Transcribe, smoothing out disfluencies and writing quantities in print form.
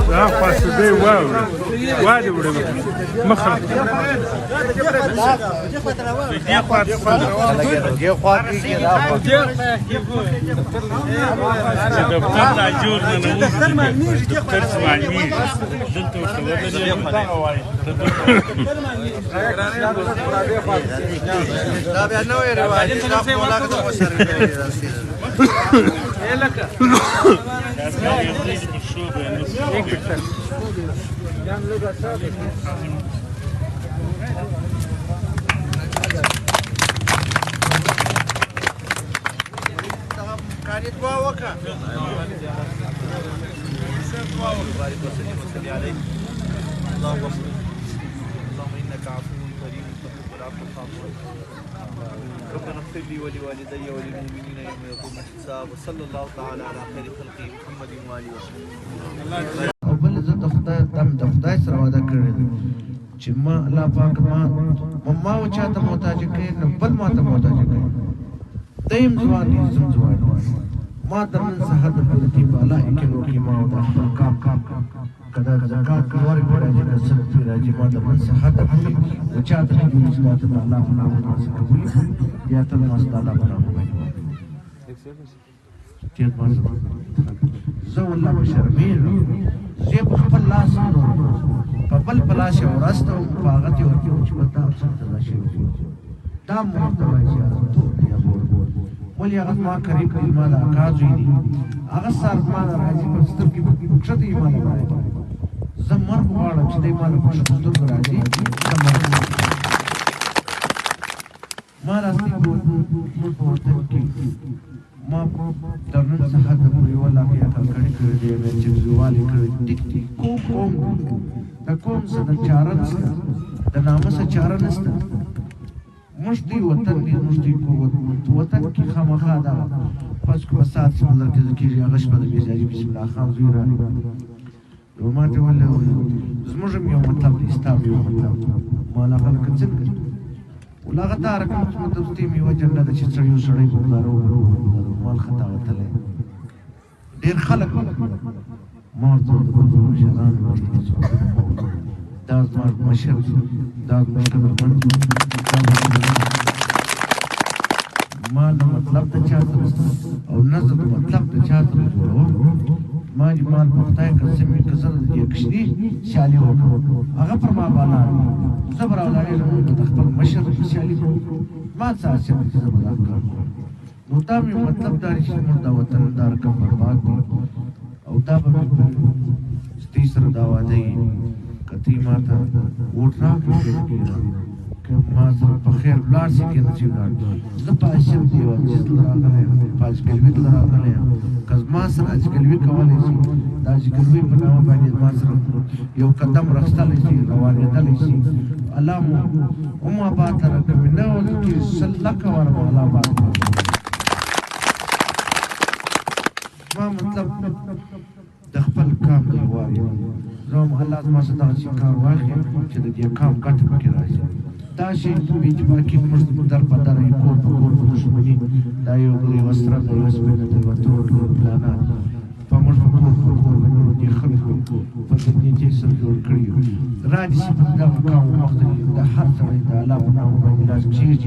لا فاسدي واو وادي ولا مخرج ربنا اغفر لي ولوالدي وللمؤمنين يوم يقوم الحساب وصلى الله تعالى على خير خلقه محمد وآله وسلم. او بل زه د خدای دم د خدای سره وعده کړې ده چې ما الله پاک ما و چاته محتاج کوي نو بل ما ته محتاج کوي دیم ځوان دي زم ځوان ما د نن څخه د بلتی بالا کېلو کې ما او د خپل کام کدا زکات کور کړه چې د سره تیر راځي ما د نن څخه د و چاته د الله په نام تاسو کوي یا ته ما ستاله په نام کوي چې ما زه والله بشرمیر زه په خپل لاس په بل پلاش ورسته په هغه کې ورته چې وتا څه راشي دا مرتبه چې ته یا ولې هغه ما قریب دی ما دا کاځوي دي هغه سر ما راځي په ستر کې بخښتې ما راځي زه مرګ غواړم چې دې ما په ستر راځي ما راځي په ورته کې ما درنن څخه د پوری ولا بیا کړي کړي دی چې زوالي کړي ټیک ټیک کوم د کوم څه د چارن د نامه څه چارن است مشتي وطن دی مشتي کو وطن کی خامخا دا پس کو سات څنګه کې کیږي هغه شپه د بیزاري بسم الله خان زویرا نو ماته ولا زموږ یو مطلب دی ستاسو یو مطلب مالا خلک څنګه ولاغه تارک مطلب ستې می وجه نه چې څړیو سړی په دارو مال خطا وتلې ډیر خلک مار ته د شران دا زموږ مشر دا مشر ما نه مطلب ته چاته او نه زه مطلب ته چاته جوړو ما چې مال پختای کسه می کسل دې کشنی شالي وکړو هغه پر ما بالا صبر او لاري د خپل مشر شالي ما څه چې زبر کړو نو دا می مطلب دا چې موږ دا وطن دار کوم برباد او دا به ستې سره دا وایي کتی ما ته وټ راکړي که ما سره په خیر ولاړ شي که نه چې ولاړ زه په اشم دی چې راغلی په اجګلوي راغلی که ما سره اجګلوي کولی شي دا اجګلوي په نامه باندې ما سره یو قدم رخصتلی شي روانېدلی شي الله مو آباد ته راکوي نه کې سلکه ورم الله آباد ما مطلب د خپل کام دی وایي زه الله زما څخه داسې کار واخلي چې د دې کام ګټه پکې راشي دا شی په اجباري موږ در په در یو کور په کور په دښمني دا یو بل یو سره د یو سپینه د وته ټول پلانات په موږ په کور په کور باندې د خلکو په دې چې سره جوړ کړی راځي چې دا کار وخت د هر څه د الله په نام باندې لازم شي